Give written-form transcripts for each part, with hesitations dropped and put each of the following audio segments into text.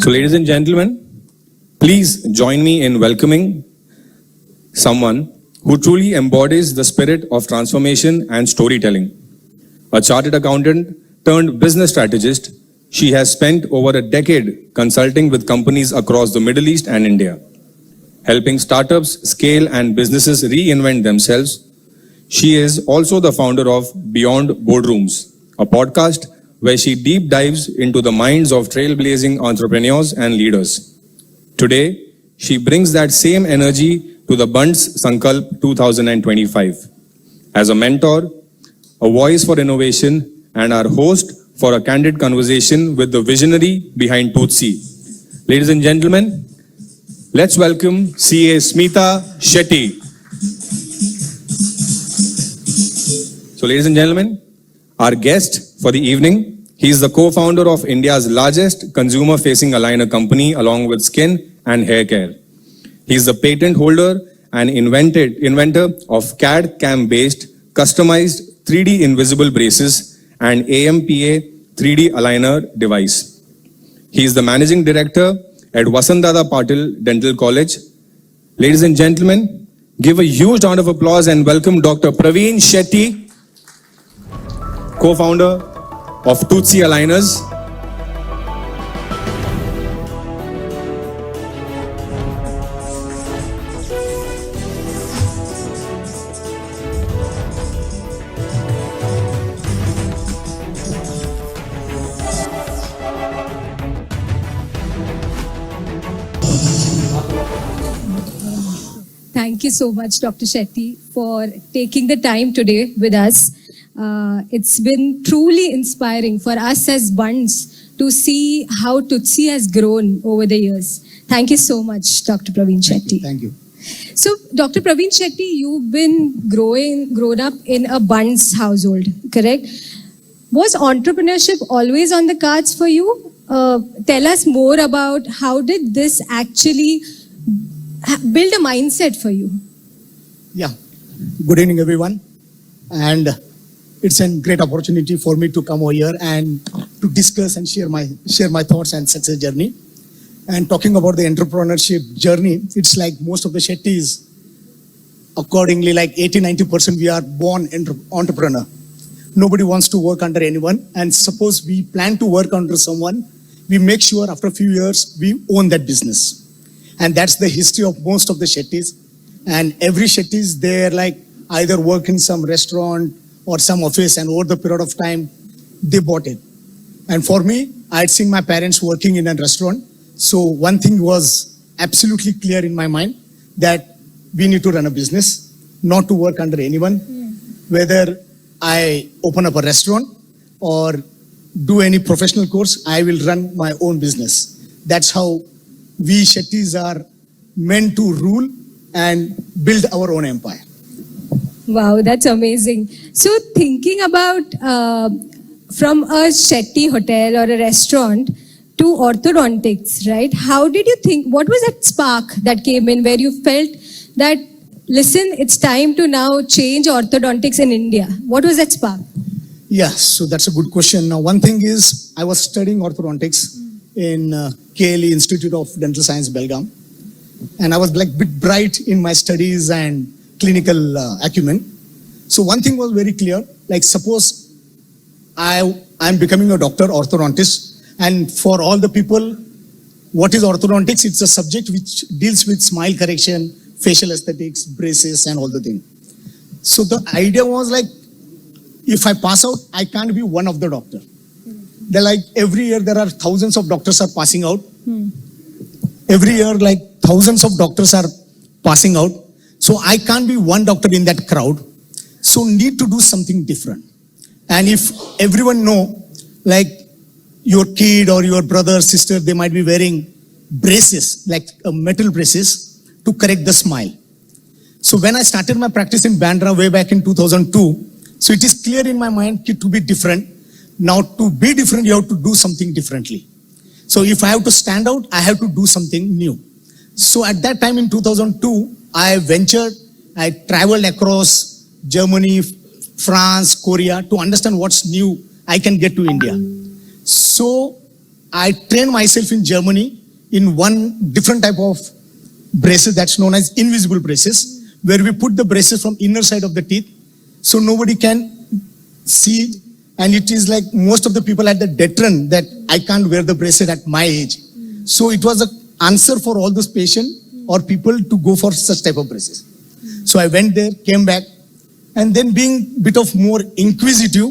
So, ladies and gentlemen, please join me in welcoming someone who truly embodies the spirit of transformation and storytelling. A chartered accountant turned business strategist, she has spent over a decade consulting with companies across the Middle East and India, helping startups scale and businesses reinvent themselves. She is also the founder of Beyond Boardrooms, a podcast where she deep dives into the minds of trailblazing entrepreneurs and leaders. Today, she brings that same energy to the Bunts Sankalp 2025. As a mentor, a voice for innovation, and our host for a candid conversation with the visionary behind Toothsie. Ladies and gentlemen, let's welcome CA Smita Shetty. So, ladies and gentlemen, our guest for the evening, he is the co-founder of India's largest consumer-facing aligner company along with skin and hair care. He is the patent holder and inventor of CAD-CAM-based customized 3D invisible braces and AMPA 3D aligner device. He is the managing director at Vasantdada Patil Dental College. Ladies and gentlemen, give a huge round of applause and welcome Dr. Pravin Shetty, co-founder of Toothsie Aligners. Thank you so much, Dr. Shetty, for taking the time today with us. It's been truly inspiring for us as Bunts to see how Toothsie has grown over the years. Thank you so much, Dr. Pravin Shetty. Thank you. So, Dr. Pravin Shetty, you've been grown up in a Bunts household, correct? Was entrepreneurship always on the cards for you? Tell us more about how did this actually build a mindset for you? Yeah. Good evening, everyone. And it's a great opportunity for me to come over here and to discuss and share my thoughts and success journey. And talking about the entrepreneurship journey, it's like most of the Shettys, accordingly, like 80-90% we are born entrepreneur. Nobody wants to work under anyone. And suppose we plan to work under someone, we make sure after a few years we own that business. And that's the history of most of the Shettys. And every Shettys, they're like either work in some restaurant or some office, and over the period of time, they bought it. And for me, I had seen my parents working in a restaurant. So one thing was absolutely clear in my mind, that we need to run a business, not to work under anyone. Whether I open up a restaurant or do any professional course, I will run my own business. That's how we Shettys are meant to rule and build our own empire. Wow, that's amazing. So thinking about from a Shetty hotel or a restaurant to orthodontics, right? How did you think, what was that spark that came in where you felt that, listen, it's time to now change orthodontics in India? What was that spark? Yeah, so that's a good question. Now, one thing is, I was studying orthodontics in KLE Institute of Dental Science, Belgaum. And I was like a bit bright in my studies and clinical acumen. So one thing was very clear, like suppose I'm becoming a doctor, orthodontist, and for all the people, what is orthodontics? It's a subject which deals with smile correction, facial aesthetics, braces, and all the things. So the idea was like, if I pass out, I can't be one of the doctor. They're like, every year there are thousands of doctors are passing out. Every year, like thousands of doctors are passing out. So I can't be one doctor in that crowd. So need to do something different. And if everyone know, like your kid or your brother, sister, they might be wearing braces, like metal braces to correct the smile. So when I started my practice in Bandra way back in 2002, so it is clear in my mind to be different. Now to be different, you have to do something differently. So if I have to stand out, I have to do something new. So at that time in 2002, I traveled across Germany, France, Korea to understand what's new I can get to India. So I trained myself in Germany in one different type of braces that's known as invisible braces, where we put the braces from inner side of the teeth, so nobody can see it. And it is like most of the people had the deterrent that I can't wear the bracelet at my age. So it was an answer for all those patients or people to go for such type of braces. So I went there, came back, and then being bit of more inquisitive,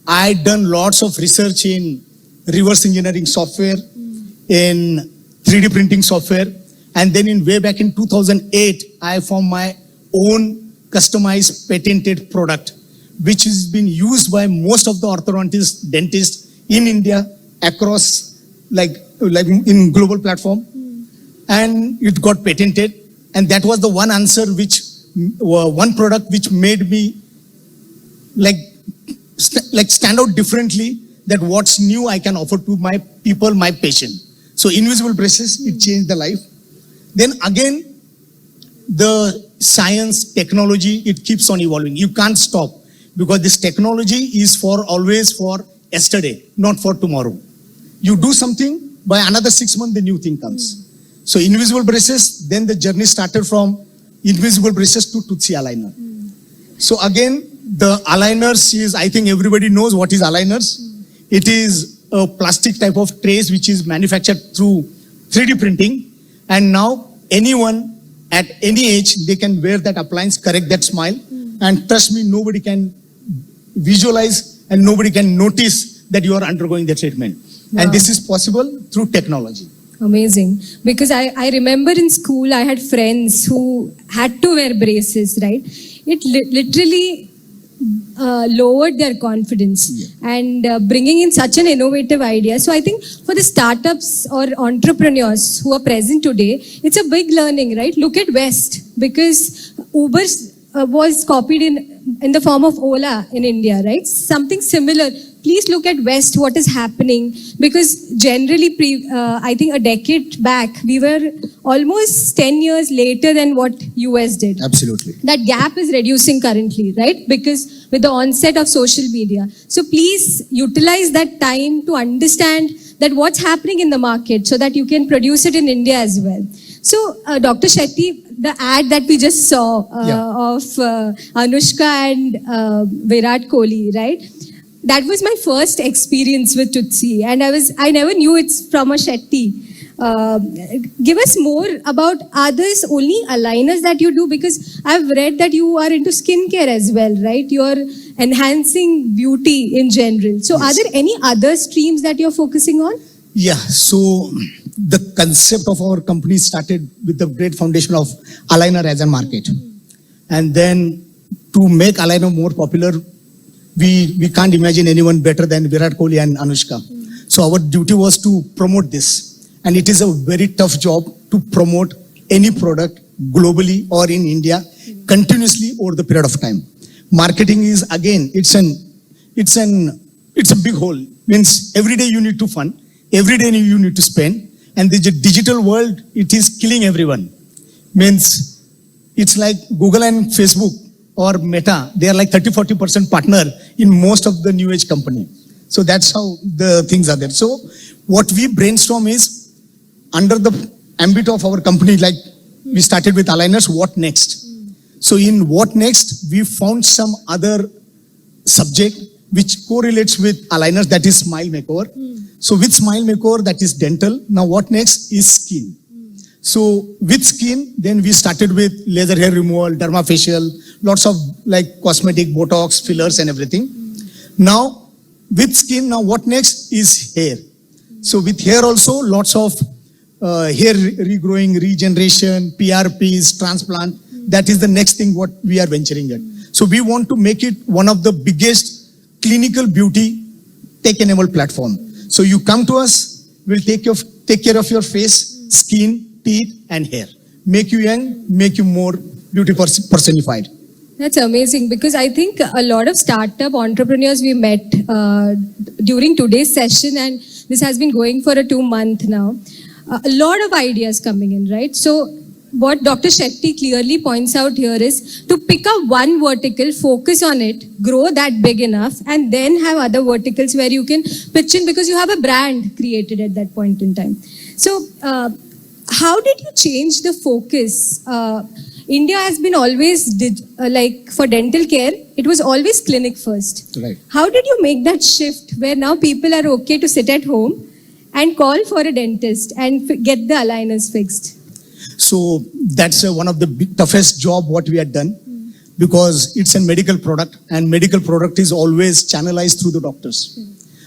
I done lots of research in reverse engineering software, in 3D printing software, and then in way back in 2008, I found my own customized patented product, which has been used by most of the orthodontists, dentists in India across like in global platform. And it got patented. And that was the one answer which, one product which made me like stand out differently, that what's new I can offer to my people, my patient. So invisible braces, it changed the life. Then again, the science, technology, it keeps on evolving. You can't stop because this technology is for always for yesterday, not for tomorrow. You do something, by another 6 months, the new thing comes. So invisible braces, then the journey started from invisible braces to Toothsie aligner. So again, the aligners is, I think everybody knows what is aligners. It is a plastic type of trays which is manufactured through 3D printing. And now anyone at any age, they can wear that appliance, correct that smile. And trust me, nobody can visualize and nobody can notice that you are undergoing the treatment. Wow. And this is possible through technology. Amazing. Because I remember in school, I had friends who had to wear braces, right? It literally lowered their confidence and bringing in such an innovative idea. So I think for the startups or entrepreneurs who are present today, it's a big learning, right? Look at West, because Uber was copied in the form of Ola in India, right? Something similar. Please look at West, what is happening, because generally, I think a decade back, we were almost 10 years later than what US did. Absolutely. That gap is reducing currently, right? Because with the onset of social media. So please utilize that time to understand that what's happening in the market so that you can produce it in India as well. So Dr. Shetty, the ad that we just saw of Anushka and Virat Kohli, right? That was my first experience with Toothsie, and I never knew it's from a Shetty. Give us more about, are these only aligners that you do? Because I've read that you are into skincare as well, right? You're enhancing beauty in general. So yes. Are there any other streams that you're focusing on? Yeah, so the concept of our company started with the great foundation of aligner as a market. And then to make aligner more popular, we can't imagine anyone better than Virat Kohli and Anushka. So our duty was to promote this. And it is a very tough job to promote any product globally or in India continuously over the period of time. Marketing is, again, it's a big hole. Means every day you need to fund, every day you need to spend. And the digital world, it is killing everyone. Means it's like Google and Facebook or Meta, they are like 30-40% partner in most of the new age company. So that's how the things are there. So what we brainstorm is, under the ambit of our company, like we started with aligners, what next? So in what next, we found some other subject which correlates with aligners, that is smile makeover. So with smile makeover, that is dental. Now what next is skin. So with skin, then we started with laser hair removal, dermafacial, lots of like cosmetic, Botox, fillers and everything. Now with skin, now what next is hair. So with hair also, lots of hair regrowing, regeneration, PRPs, transplant. That is the next thing what we are venturing at. So we want to make it one of the biggest clinical beauty tech-enabled platform. So you come to us, we'll take care of your face, skin, teeth and hair. Make you young, make you more beauty personified. That's amazing, because I think a lot of startup entrepreneurs we met during today's session, and this has been going for a 2 month now. A lot of ideas coming in, right? So what Dr. Shetty clearly points out here is to pick up one vertical, focus on it, grow that big enough, and then have other verticals where you can pitch in because you have a brand created at that point in time. So, how did you change the focus? India has been always, like for dental care, it was always clinic first. Right. How did you make that shift where now people are okay to sit at home and call for a dentist and get the aligners fixed? So that's one of the toughest job what we had done, because it's a medical product and medical product is always channelized through the doctors.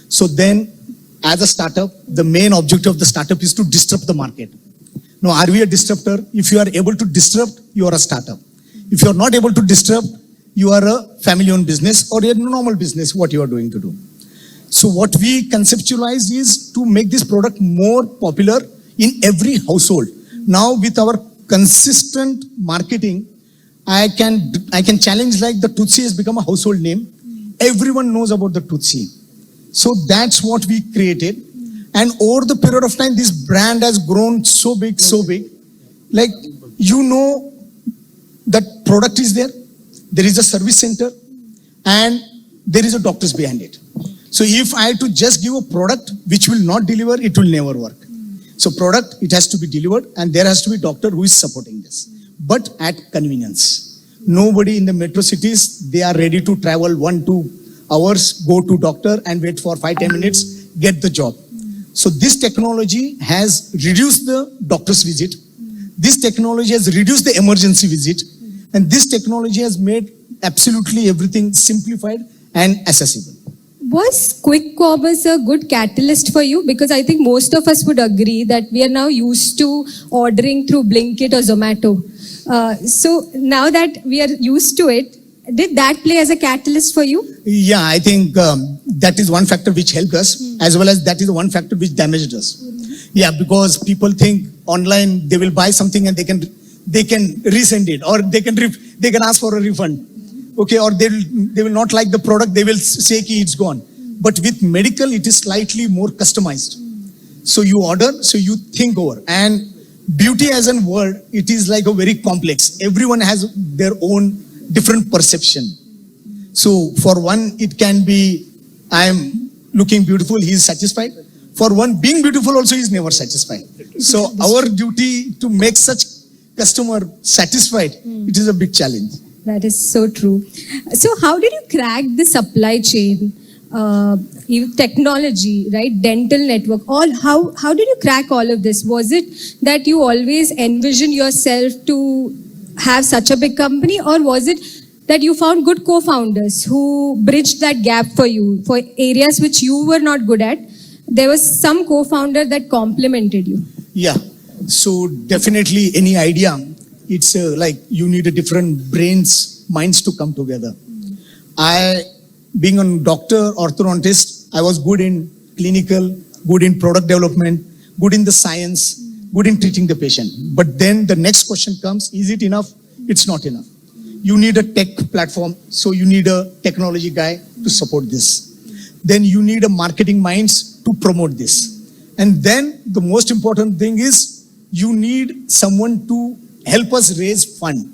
So then as a startup, the main objective of the startup is to disrupt the market. Now, are we a disruptor? If you are able to disrupt, you are a startup. If you are not able to disrupt, you are a family-owned business or a normal business, what you are doing to do. So what we conceptualize is to make this product more popular in every household. Now with our consistent marketing, I can challenge like the Toothsie has become a household name. Everyone knows about the Toothsie. So that's what we created. And over the period of time, this brand has grown so big. Like, you know, that product is there. There is a service center and there is a doctors behind it. So if I had to just give a product which will not deliver, it will never work. So product, it has to be delivered and there has to be a doctor who is supporting this. But at convenience. Nobody in the metro cities, they are ready to travel 1-2 hours, go to doctor and wait for 5-10 minutes, get the job. So this technology has reduced the doctor's visit. This technology has reduced the emergency visit. And this technology has made absolutely everything simplified and accessible. Was quick commerce a good catalyst for you? Because I think most of us would agree that we are now used to ordering through Blinkit or Zomato. So now that we are used to it, did that play as a catalyst for you? Yeah, I think that is one factor which helped us, as well as that is one factor which damaged us. Yeah, because people think online they will buy something and they can resend it, or they can ask for a refund. Okay, or they will not like the product, they will say ki it's gone. But with medical, it is slightly more customized. So you order, so you think over. And beauty as a word, it is like a very complex. Everyone has their own different perception. So for one, it can be, I am looking beautiful, he is satisfied. For one, being beautiful also is never satisfied. So our duty to make such customer satisfied, it is a big challenge. That is so true. So how did you crack the supply chain, technology, right? Dental network, how did you crack all of this? Was it that you always envisioned yourself to have such a big company, or was it that you found good co-founders who bridged that gap for you for areas which you were not good at? There was some co-founder that complemented you. Yeah, so definitely any idea, it's like you need a different minds to come together. I, being a doctor, orthodontist, I was good in clinical, good in product development, good in the science, good in treating the patient. But then the next question comes, is it enough? It's not enough. You need a tech platform, so you need a technology guy to support this. Then you need a marketing minds to promote this. And then the most important thing is you need someone to help us raise fund.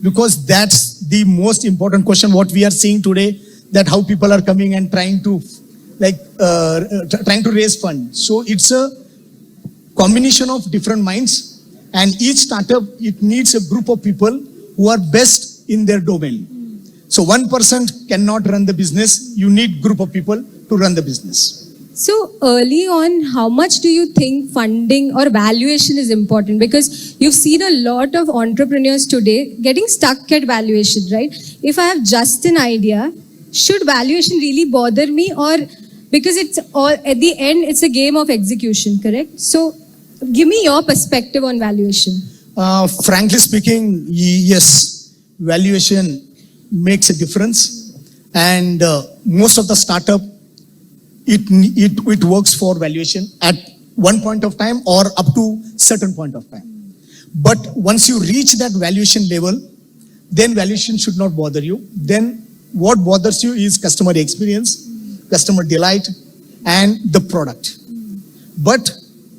Because that's the most important question what we are seeing today, that how people are coming and trying to raise fund. So it's a combination of different minds, and each startup, it needs a group of people who are best in their domain. So one person cannot run the business. You need group of people to run the business. So early on, how much do you think funding or valuation is important? Because you've seen a lot of entrepreneurs today getting stuck at valuation, right? If I have just an idea, should valuation really bother me? Or because it's all, at the end, it's a game of execution, correct? So give me your perspective on valuation. Frankly speaking, yes, valuation makes a difference. And most of the startup, it works for valuation at one point of time or up to certain point of time. But once you reach that valuation level, then valuation should not bother you. Then what bothers you is customer experience, customer delight, and the product. But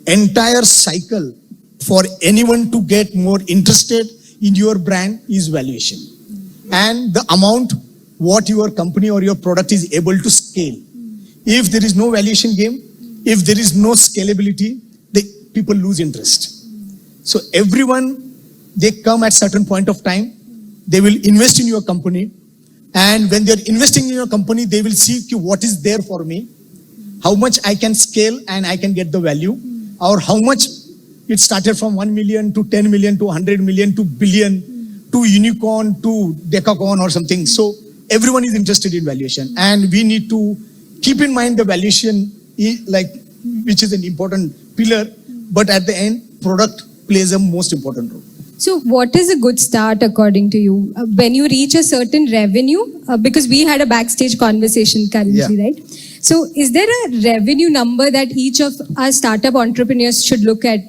entire cycle for anyone to get more interested in your brand is valuation. And the amount what your company or your product is able to scale. If there is no valuation game, if there is no scalability, the people lose interest. So everyone, they come at certain point of time, they will invest in your company. And when they're investing in your company, they will see what is there for me, how much I can scale and I can get the value, or how much it started from 1 million to 10 million to 100 million to billion to unicorn to decacorn or something. So everyone is interested in valuation, and we need to keep in mind the valuation, which is an important pillar, but at the end, product plays a most important role. So what is a good start according to you? When you reach a certain revenue, because we had a backstage conversation currently, right? So is there a revenue number that each of our startup entrepreneurs should look at,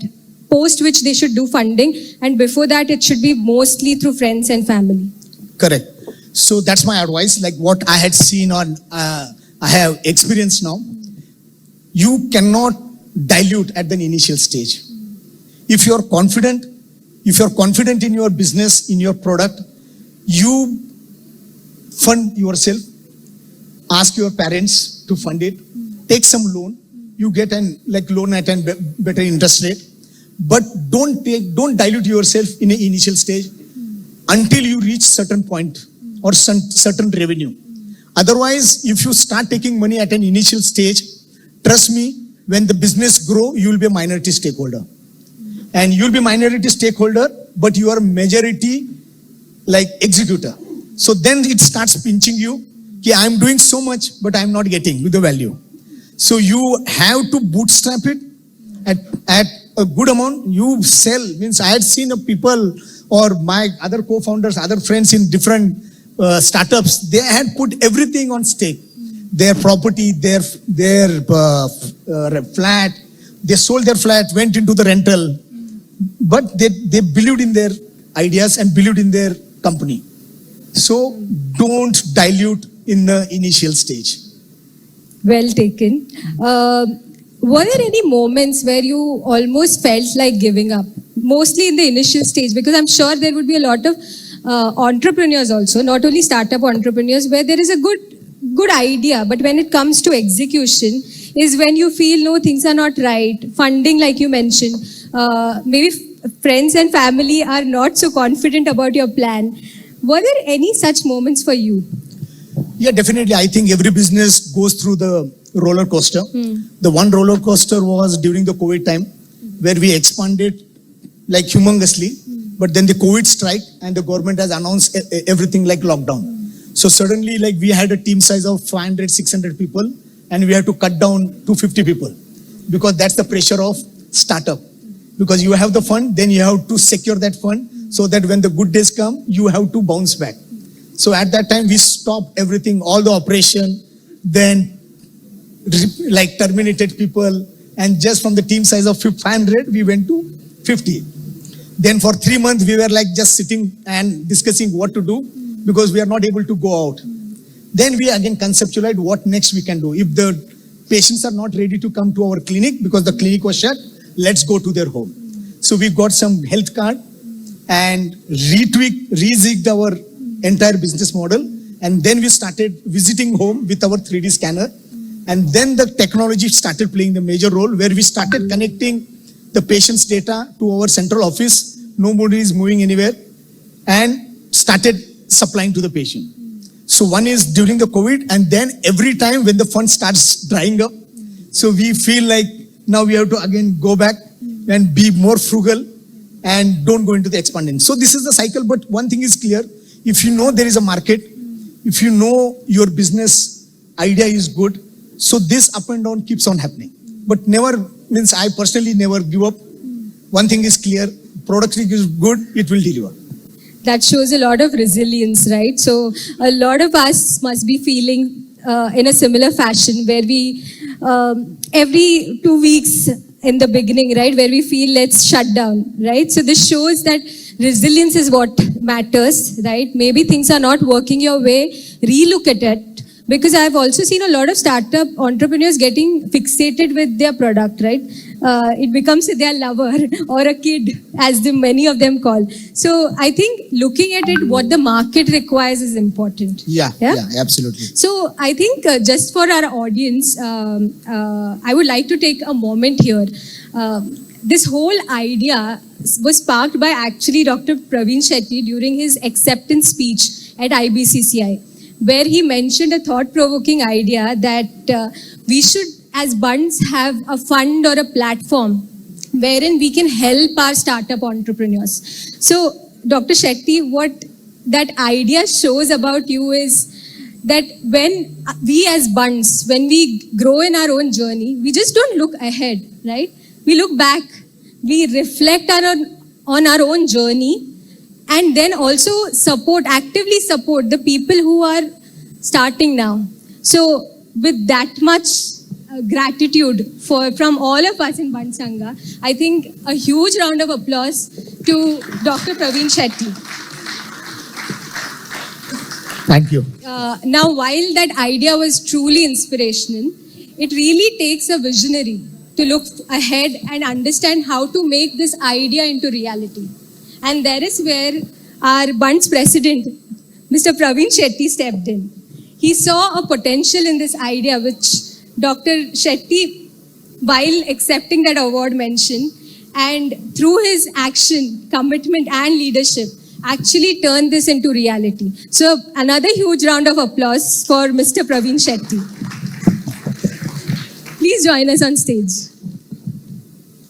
post which they should do funding, and before that it should be mostly through friends and family? Correct. So that's my advice, like what I had seen on, I have experienced now. You cannot dilute at the initial stage. If you're confident in your business, in your product, you fund yourself, ask your parents to fund it, take some loan, you get an loan at a better interest rate, but don't dilute yourself in an initial stage until you reach certain point or certain revenue. Otherwise, if you start taking money at an initial stage, trust me, when the business grow, you will be a minority stakeholder. And you'll be minority stakeholder, but you are majority executor. So then it starts pinching you. Okay, I'm doing so much, but I'm not getting with the value. So you have to bootstrap it at a good amount. You sell, means I had seen people or my other co-founders, other friends in different startups, they had put everything on stake. Their property, their flat, they sold their flat, went into the rental, but they believed in their ideas and believed in their company. So don't dilute in the initial stage. Well taken. Were there any moments where you almost felt like giving up? Mostly in the initial stage, because I'm sure there would be a lot of entrepreneurs also, not only startup entrepreneurs, where there is a good idea, but when it comes to execution is when you feel no, things are not right. Funding, like you mentioned, maybe friends and family are not so confident about your plan. Were there any such moments for you? Yeah, definitely. I think every business goes through the roller coaster. The one roller coaster was during the COVID time, where we expanded humongously, but then the COVID strike and the government has announced everything like lockdown. So suddenly we had a team size of 500, 600 people, and we had to cut down to 50 people, because that's the pressure of startup. Because you have the fund, then you have to secure that fund so that when the good days come, you have to bounce back. So at that time, we stopped everything, all the operation, then terminated people, and just from the team size of 500, we went to 50. Then for 3 months, we were just sitting and discussing what to do, because we are not able to go out. Then we again conceptualized what next we can do. If the patients are not ready to come to our clinic because the clinic was shut, let's go to their home. So we got some health card and rezigged our entire business model. And then we started visiting home with our 3D scanner. And then the technology started playing the major role, where we started connecting the patient's data to our central office. Nobody is moving anywhere, and started supplying to the patient. So one is during the COVID, and then every time when the fund starts drying up, so we feel like now we have to again go back and be more frugal and don't go into the expanding. So this is the cycle, but one thing is clear. If you know there is a market, if you know your business idea is good, so this up and down keeps on happening. But never, means I personally never give up. One thing is clear, product is good, it will deliver. That shows a lot of resilience, right? So a lot of us must be feeling in a similar fashion, where we, every 2 weeks in the beginning, right, where we feel let's shut down, right? So this shows that resilience is what matters, right? Maybe things are not working your way, relook at it, because I've also seen a lot of startup entrepreneurs getting fixated with their product, right? It becomes their lover or a kid, as many of them call. So I think looking at it, what the market requires is important. Yeah, absolutely. So I think just for our audience, I would like to take a moment here. This whole idea was sparked by actually Dr. Pravin Shetty during his acceptance speech at IBCCI, where he mentioned a thought-provoking idea that we should, as Bunts, have a fund or a platform wherein we can help our startup entrepreneurs. So, Dr. Shetty, what that idea shows about you is that when we as Bunts, when we grow in our own journey, we just don't look ahead, right? We look back, we reflect on our own journey, and then also actively support the people who are starting now. So with that much gratitude from all of us in Bunts Sangha, I think a huge round of applause to Dr. Pravin Shetty. Thank you. Now, while that idea was truly inspirational, it really takes a visionary to look ahead and understand how to make this idea into reality. And there is where our Bunts president, Mr. Pravin Shetty, stepped in. He saw a potential in this idea, which Dr. Shetty, while accepting that award, mentioned, and through his action, commitment, and leadership, actually turned this into reality. So, another huge round of applause for Mr. Pravin Shetty. Please join us on stage.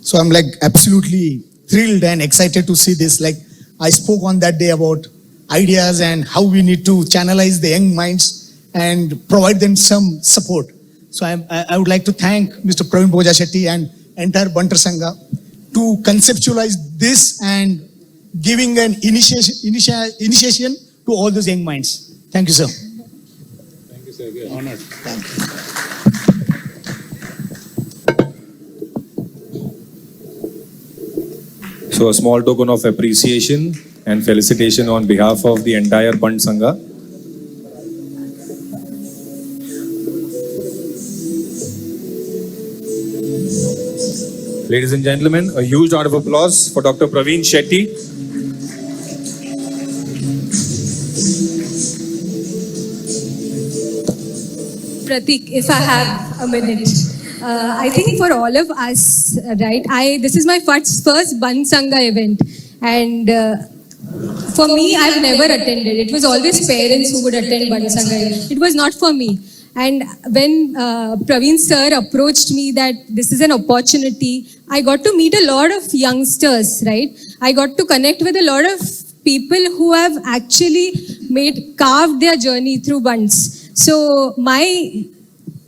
So I'm like absolutely thrilled and excited to see this. Like I spoke on that day about ideas and how we need to channelize the young minds and provide them some support. So I would like to thank Mr. Pravin Shetty and entire Bunter Sangha to conceptualize this and giving an initiation to all those young minds. Thank you, sir. Thank you, sir. We are honored. Thank you. So a small token of appreciation and felicitation on behalf of the entire Bunts Sangha. Ladies and gentlemen, a huge round of applause for Dr. Pravin Shetty. Pratik, if I have a minute. I think for all of us, right, this is my first Bunts Sangha event, and for me, I've never attended. It was always parents who would attend Bunts Sangha. It was not for me. And when Pravin sir approached me that this is an opportunity, I got to meet a lot of youngsters, right? I got to connect with a lot of people who have actually carved their journey through Bunts. So my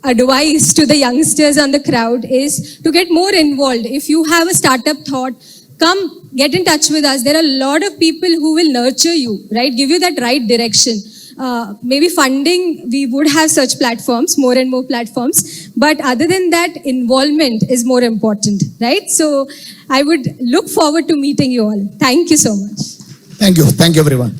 advice to the youngsters on the crowd is to get more involved. If you have a startup thought, come get in touch with us. There are a lot of people who will nurture you, right? Give you that right direction. Maybe funding, we would have such platforms, more and more platforms. But other than that, involvement is more important, right? So I would look forward to meeting you all. Thank you so much. Thank you. Thank you, everyone.